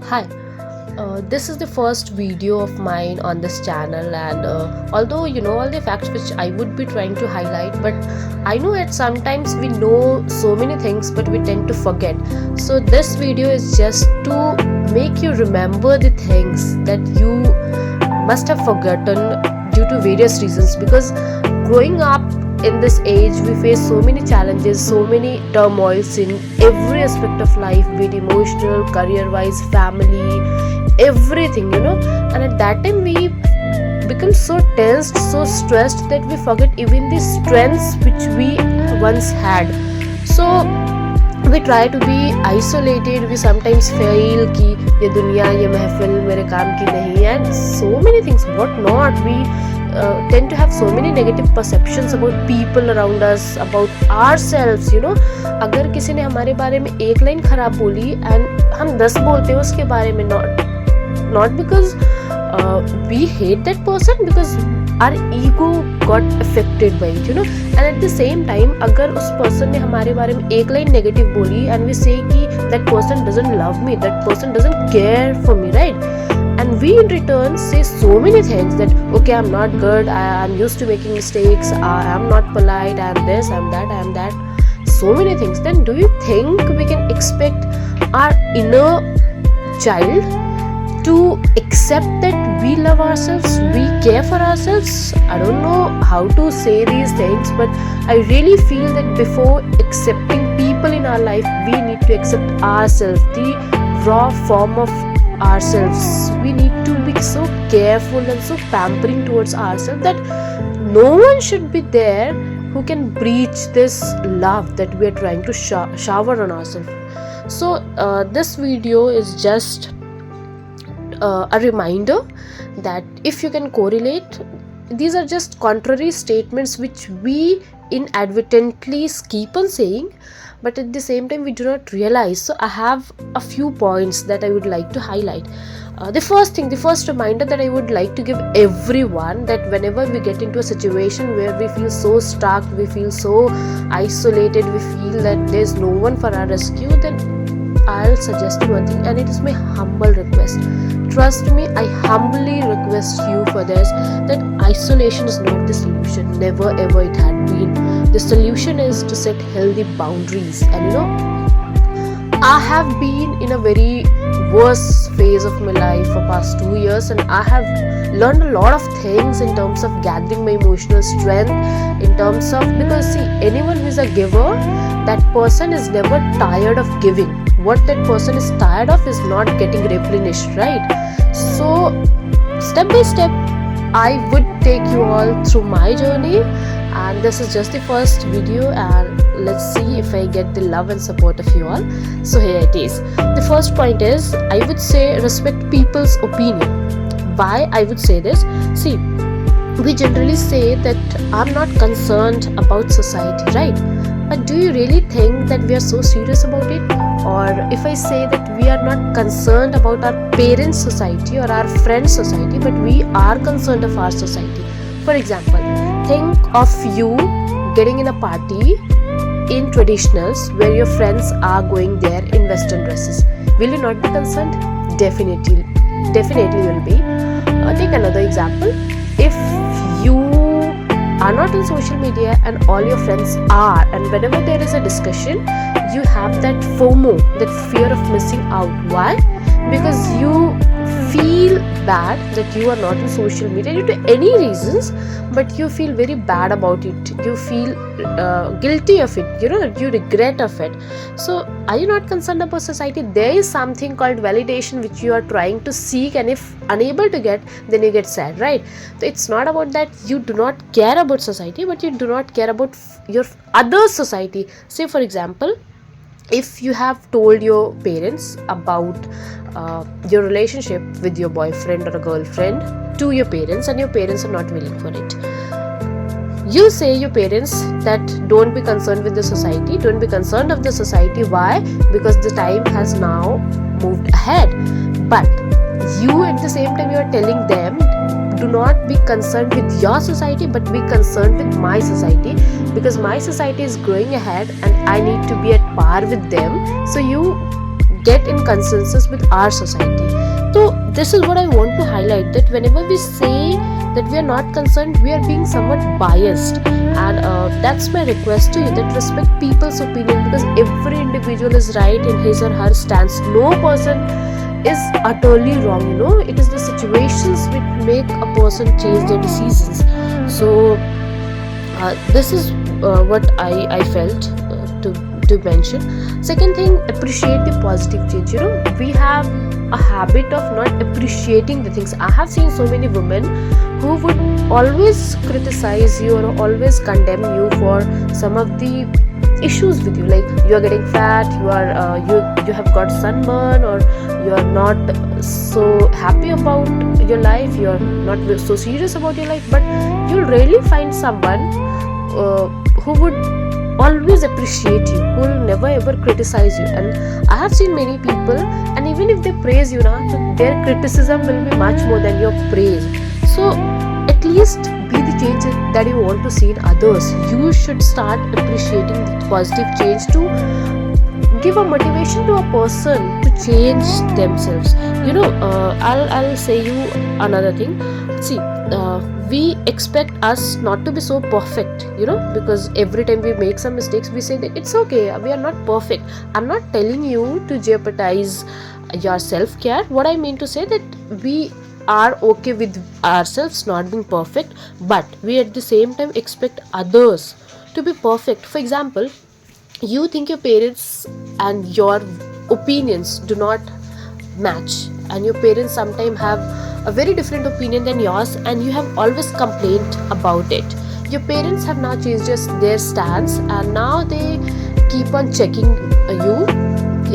Hi, this is the first video of mine on this channel, and although you know all the facts which I would be trying to highlight, but I know that sometimes we know so many things but we tend to forget. So, this video is just to make you remember the things that you must have forgotten due to various reasons, because growing up in this age we face so many challenges, so many turmoils in every aspect of life, be it emotional, career wise, family, everything, and at that time we become so tensed, so stressed that we forget even the strengths which we once had. So we try to be isolated, we sometimes feel कि ये दुनिया, ये महफिल मेरे काम की नहीं, and so many things, what not, we tend to have so many negative perceptions about people around us, about ourselves, अगर किसी ने हमारे बारे में एक लाइन खराब बोली and हम 10 बोलते हैं उसके बारे में, not because we hate that person, because our ego got affected by it, and at the same time अगर उस person ने हमारे बारे में एक लाइन negative बोली and we say कि that person doesn't love me, that person doesn't care for me, right? And we in return say so many things that okay, I'm not good, I'm used to making mistakes, I'm not polite, I'm this, I'm that, so many things. Then do you think we can expect our inner child to accept that we love ourselves, we care for ourselves? I don't know how to say these things, but I really feel that before accepting people in our life, we need to accept ourselves, the raw form of ourselves. We need to be so careful and so pampering towards ourselves that no one should be there who can breach this love that we are trying to shower on ourselves. So this video is just a reminder that if you can correlate, these are just contrary statements which we inadvertently keep on saying, but at the same time we do not realize. So I have a few points that I would like to highlight. The first reminder that I would like to give everyone, that whenever we get into a situation where we feel so stuck, we feel so isolated, we feel that there's no one for our rescue, then I'll suggest you one thing, and it is my humble request. Trust me, I humbly request you for this, that isolation is not the solution. Never ever it had been. The solution is to set healthy boundaries. And I have been in a very worst phase of my life for past 2 years, and I have learned a lot of things in terms of gathering my emotional strength, in terms of, because see, anyone who is a giver, that person is never tired of giving. What that person is tired of is not getting replenished, right? So step by step I would take you all through my journey, and this is just the first video, and let's see if I get the love and support of you all. So here it is. The first point is, I would say, respect people's opinion. Why I would say this? See, we generally say that I'm not concerned about society, right? But do you really think that we are so serious about it? Or if I say that we are not concerned about our parents' society or our friends' society, but we are concerned of our society. For example, think of you getting in a party in traditionals where your friends are going there in western dresses. Will you not be concerned? Definitely you will be. Take another example. If you are not on social media and all your friends are, and whenever there is a discussion, you have that FOMO, that fear of missing out. Why? Because you feel bad that you are not on social media due to any reasons, but you feel very bad about it, you feel guilty of it, you regret of it. So are you not concerned about society? There is something called validation which you are trying to seek, and if unable to get, then you get sad, right? So it's not about that you do not care about society, but you do not care about your other society. Say for example, if you have told your parents about your relationship with your boyfriend or a girlfriend to your parents, and your parents are not willing for it, you say your parents that don't be concerned with the society, don't be concerned of the society. Why? Because the time has now moved ahead. But you at the same time, you are telling them, do not be concerned with your society, but be concerned with my society, because my society is growing ahead and I need to be at par with them. So you get in consensus with our society. So this is what I want to highlight, that whenever we say that we are not concerned, we are being somewhat biased. And that's my request to you, that respect people's opinion, because every individual is right in his or her stance. No person is utterly wrong, it is the situations which make a person change their decisions. So this is what I felt to mention. Second thing, appreciate the positive change. We have a habit of not appreciating the things. I have seen so many women who would always criticize you or always condemn you for some of the issues with you, like you are getting fat, you have got sunburn, or you are not so happy about your life, you are not so serious about your life. But you'll rarely find someone who would always appreciate you, who will never ever criticize you. And I have seen many people, and even if they praise you now, so their criticism will be much more than your praise. So at least be the change that you want to see in others. You should start appreciating the positive change to give a motivation to a person to change themselves. I'll say you another thing. See, we expect us not to be so perfect, because every time we make some mistakes, we say that it's okay, we are not perfect. I'm not telling you to jeopardize your self-care. What I mean to say, that we are okay with ourselves not being perfect, but we at the same time expect others to be perfect. For example, you think your parents and your opinions do not match, and your parents sometimes have a very different opinion than yours, and you have always complained about it. Your parents have now changed their stance, and now they keep on checking you.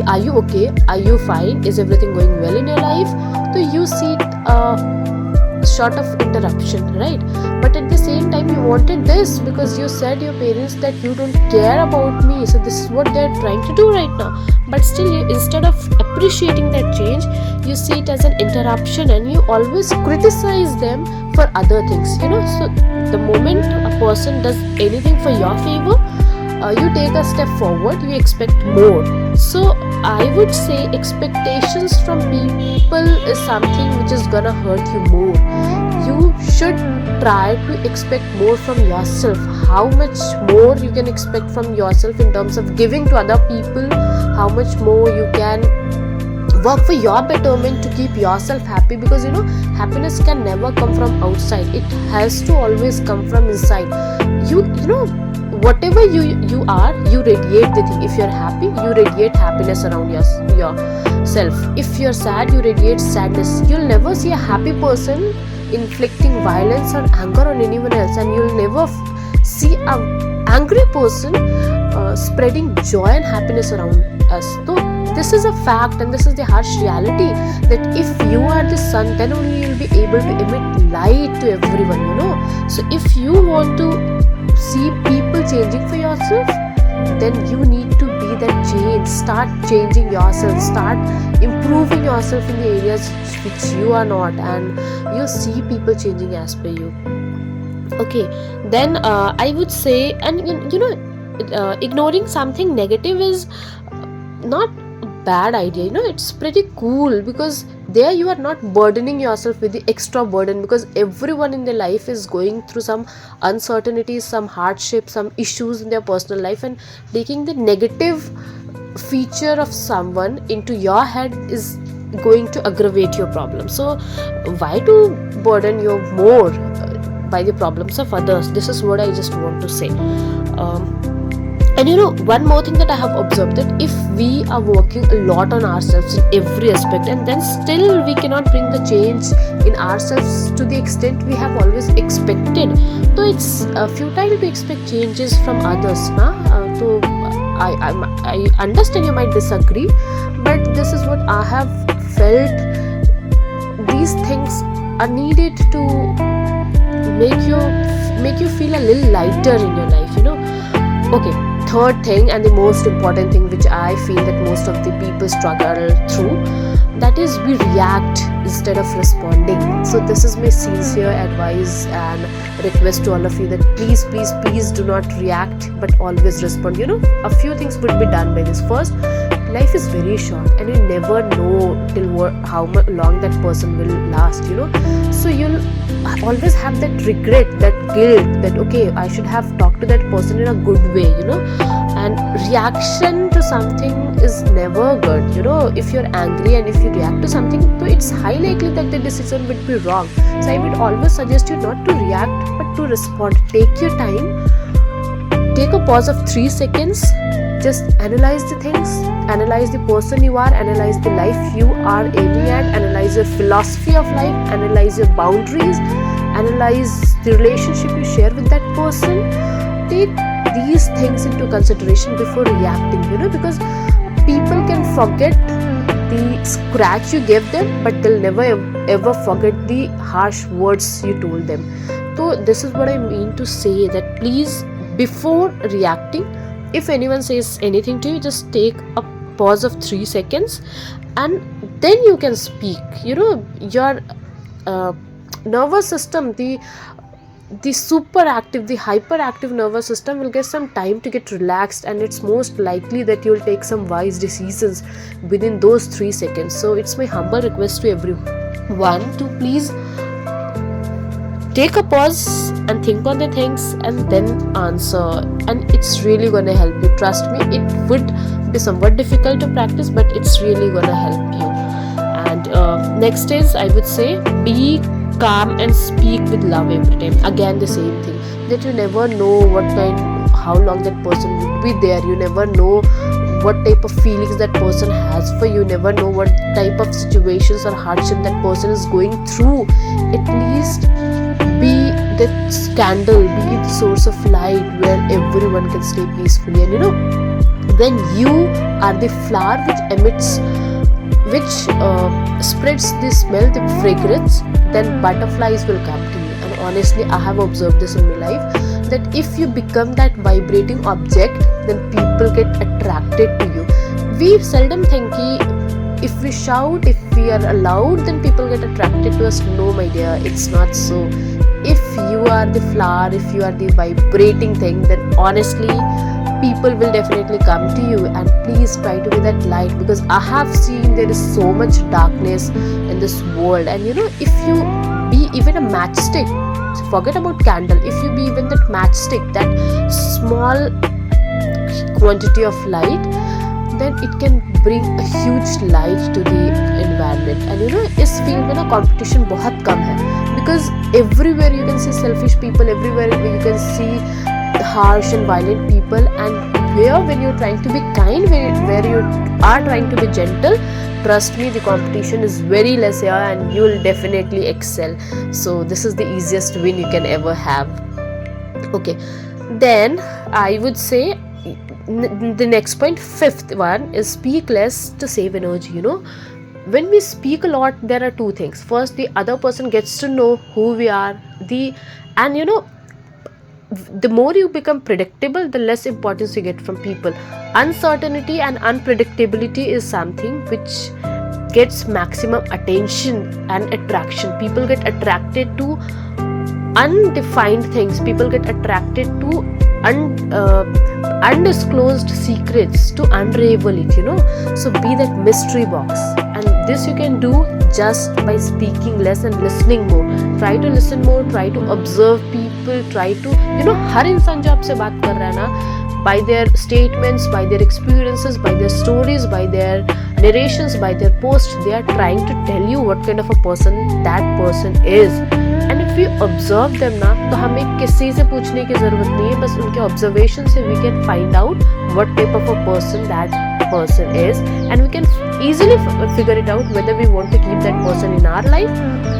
Are you okay? Are you fine? Is everything going well in your life? So you see sort of interruption, right? But at the same time, you wanted this because you said your parents that you don't care about me, so this is what they're trying to do right now. But still, instead of appreciating that change, you see it as an interruption, and you always criticize them for other things. So the moment a person does anything for your favor, you take a step forward, you expect more. So I would say expectations from people is something which is gonna hurt you more. You should try to expect more from yourself. How much more you can expect from yourself in terms of giving to other people, how much more you can work for your betterment to keep yourself happy, because happiness can never come from outside, it has to always come from inside. Whatever you are, you radiate the thing. If you're happy, you radiate happiness around yourself. If you're sad, you radiate sadness. You'll never see a happy person inflicting violence or anger on anyone else, and you'll never see an angry person spreading joy and happiness around us. So this is a fact, and this is the harsh reality, that if you are the sun, then only you'll be able to emit light to everyone. So if you want to see people changing for yourself, then you need to be that change. Start changing yourself, start improving yourself in the areas which you are not, and you see people changing as per you. Okay, then I would say, and ignoring something negative is not a bad idea. It's pretty cool, because there you are not burdening yourself with the extra burden, because everyone in their life is going through some uncertainties, some hardships, some issues in their personal life, and taking the negative feature of someone into your head is going to aggravate your problem. So why to burden you more by the problems of others? This is what I just want to say. And one more thing that I have observed, that if we are working a lot on ourselves in every aspect, and then still we cannot bring the change in ourselves to the extent we have always expected, so it's futile to expect changes from others. So I understand you might disagree, but this is what I have felt. These things are needed to make you feel a little lighter in your life. Okay, third thing, and the most important thing, which I feel that most of the people struggle through, that is, we react instead of responding. So this is my sincere advice and request to all of you, that please do not react, but always respond. A few things would be done by this. First, life is very short and you never know till how long that person will last, you know. So you'll always have that regret, that guilt, that okay, I should have talked to that person in a good way, you know. And reaction to something is never good, you know. If you're angry and if you react to something, so it's high likely that the decision would be wrong. So I would always suggest you not to react but to respond. Take your time, take a pause of 3 seconds, just analyze the things, analyze the person you are, analyze the life you are aiming at, analyze your philosophy of life, analyze your boundaries, analyze the relationship you share with that person. Take these things into consideration before reacting, you know, because people can forget the scratch you gave them, but they'll never ever forget the harsh words you told them. So this is what I mean to say, that please, before reacting, if anyone says anything to you, just take a pause of 3 seconds and then you can speak. You know, your nervous system, the super active, the hyperactive nervous system will get some time to get relaxed, and it's most likely that you'll take some wise decisions within those 3 seconds. So it's my humble request to everyone to please take a pause and think on the things and then answer, and it's really gonna help you. Trust me, it would be somewhat difficult to practice, but it's really gonna help you. And next is, I would say, be calm and speak with love every time. Again, the same thing, that you never know how long that person would be there. You never know what type of feelings that person has for you. Never know what type of situations or hardship that person is going through. At least be that candle, be the source of light where everyone can stay peacefully. And you know, when you are the flower which spreads the smell, the fragrance, then butterflies will come to you. And honestly, I have observed this in my life, that if you become that vibrating object, then people get attracted to you. We seldom think if we shout, if we are loud, then people get attracted to us. No, my dear, it's not so. If you are the flower, if you are the vibrating thing, then honestly, people will definitely come to you. And please try to be that light, because I have seen there is so much darkness in this world. And you know, if you be even a matchstick, forget about candle, if you be even that matchstick, that small quantity of light, then it can bring a huge light to the environment. And you know, इस field में ना competition बहुत कम है, because everywhere you can see selfish people, everywhere you can see harsh and violent people. And here, when you're trying to be kind, where you are trying to be gentle, trust me, the competition is very less here and you'll definitely excel. So this is the easiest win you can ever have. Okay, then I would say the next point, fifth one, is speak less to save energy. You know, when we speak a lot, there are two things. First, the other person gets to know who we are, and you know, the more you become predictable, the less importance you get from people. Uncertainty and unpredictability is something which gets maximum attention and attraction. People get attracted to undefined things. People get attracted to undisclosed secrets, to unravel it, you know. So be that mystery box, and this you can do just by speaking less and listening more. Try to listen more, try to observe people, try to, you know, हर इंसान जो आपसे बात कर रहा है ना, by their statements, by their experiences, by their stories, by their narrations, by their posts, they are trying to tell you what kind of a person that person is. And if we observe them ना, तो हमें किसी से पूछने की ज़रूरत नहीं है, बस उनके observation से we can find out what type of a person that person is, and we can easily figure it out whether we want to keep that person in our life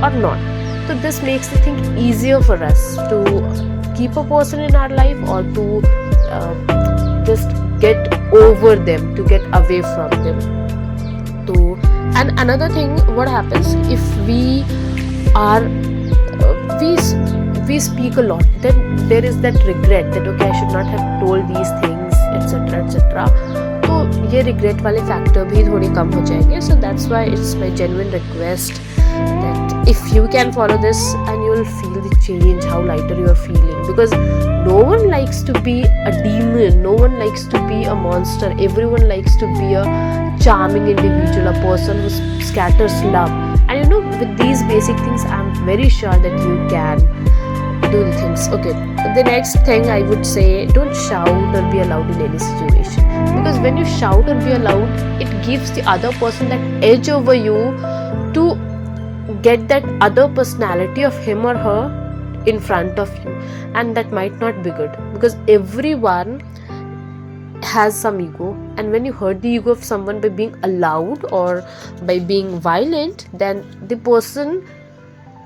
or not. So this makes the thing easier for us to keep a person in our life, or to just get over them, to get away from them. So, and another thing, what happens if we are we speak a lot, then there is that regret that okay, I should not have told these things, etc etc. तो ये regret वाले factor भी थोड़ी कम हो जाएंगे. So that's why it's my genuine request that if you can follow this, and you will feel the change, how lighter you are feeling, because no one likes to be a demon, no one likes to be a monster, everyone likes to be a charming individual, a person who scatters love. And you know, with these basic things, I'm very sure that you can do the things. Okay, the next thing I would say, don't shout or be loud in any situation, because when you shout or be loud, it gives the other person that edge over you to get that other personality of him or her in front of you, and that might not be good, because everyone has some ego, and when you hurt the ego of someone by being loud or by being violent, then the person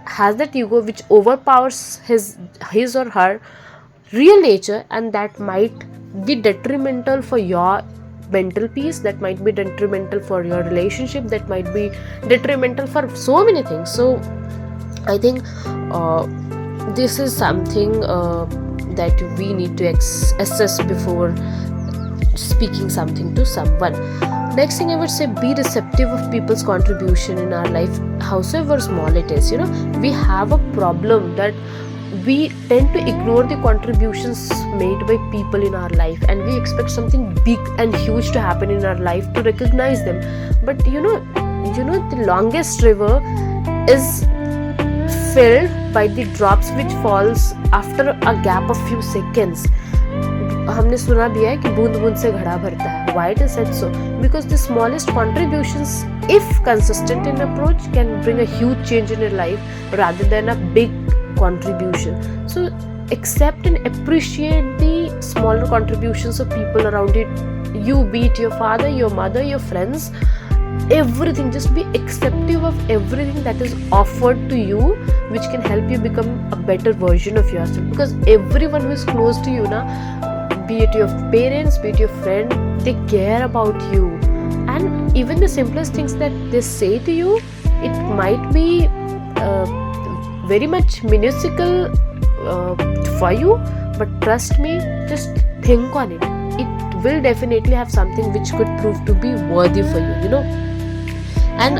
has that ego which overpowers his or her real nature, and that might be detrimental for your mental peace, that might be detrimental for your relationship, that might be detrimental for so many things. So I think this is something that we need to assess before speaking something to someone. Next thing I would say, be receptive of people's contribution in our life, howsoever small it is. You know, we have a problem that we tend to ignore the contributions made by people in our life, and we expect something big and huge to happen in our life to recognize them. But you know, the longest river is filled by the drops which falls after a gap of few seconds. हमने सुना भी है कि बूंद बूंद से घड़ा भरता है. Why it is said so? Because the smallest contributions, if consistent in approach, can bring a huge change in your life rather than a big contribution. So accept and appreciate the smaller contributions of people around you, be it your father, your mother, your friends, everything. Just be accepting of everything that is offered to you, which can help you become a better version of yourself, because everyone who is close to you now, be it your parents, be it your friend, they care about you. And even the simplest things that they say to you, it might be very much minuscule for you, but trust me, just think on it. It will definitely have something which could prove to be worthy for you, you know. And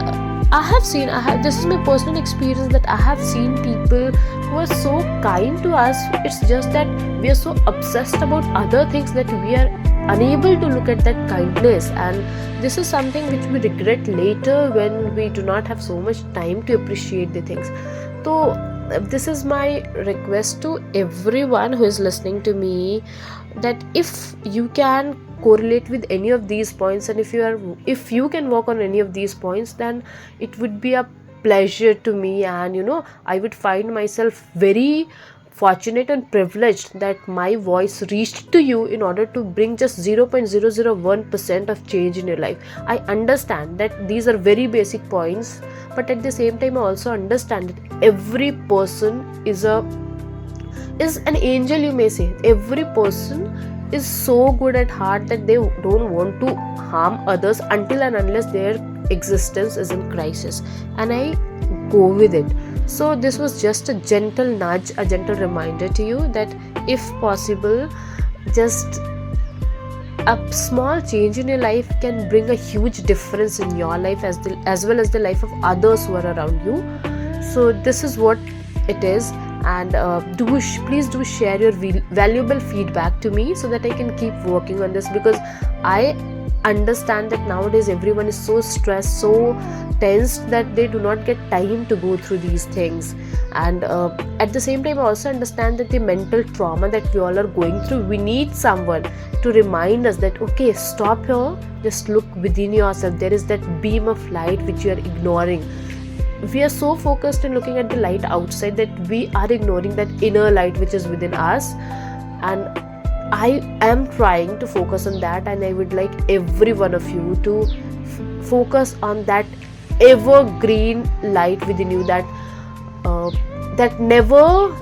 this is my personal experience, that I have seen people who are so kind to us. It's just that we are so obsessed about other things that we are unable to look at that kindness, and this is something which we regret later when we do not have so much time to appreciate the things. So this is my request to everyone who is listening to me, that if you can correlate with any of these points, and if you can work on any of these points, then it would be a pleasure to me, and you know, I would find myself very fortunate and privileged that my voice reached to you in order to bring just 0.001% of change in your life. I understand that these are very basic points, but at the same time I also understand that every person is an angel, you may say. Every person is so good at heart that they don't want to harm others until and unless their existence is in crisis, and I go with it. So this was just a gentle nudge, a gentle reminder to you that if possible, just a small change in your life can bring a huge difference in your life as well as the life of others who are around you. So this is what it is, and please do share your valuable feedback to me so that I can keep working on this, because I understand that nowadays everyone is so stressed, so tensed, that they do not get time to go through these things. And at the same time I also understand that the mental trauma that we all are going through, we need someone to remind us that okay, stop here, just look within yourself. There is that beam of light which you are ignoring. We are so focused in looking at the light outside that we are ignoring that inner light which is within us, and I am trying to focus on that, and I would like every one of you to focus on that evergreen light within you, that never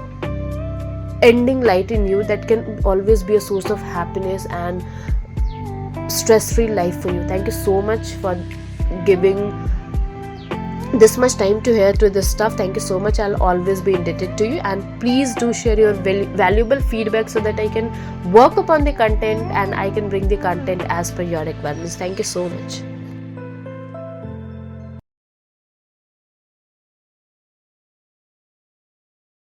ending light in you, that can always be a source of happiness and stress-free life for you. Thank you so much for giving this much time to hear to this stuff. Thank you so much. I'll always be indebted to you, and please do share your valuable feedback so that I can work upon the content and I can bring the content as per your requirements. Thank you so much.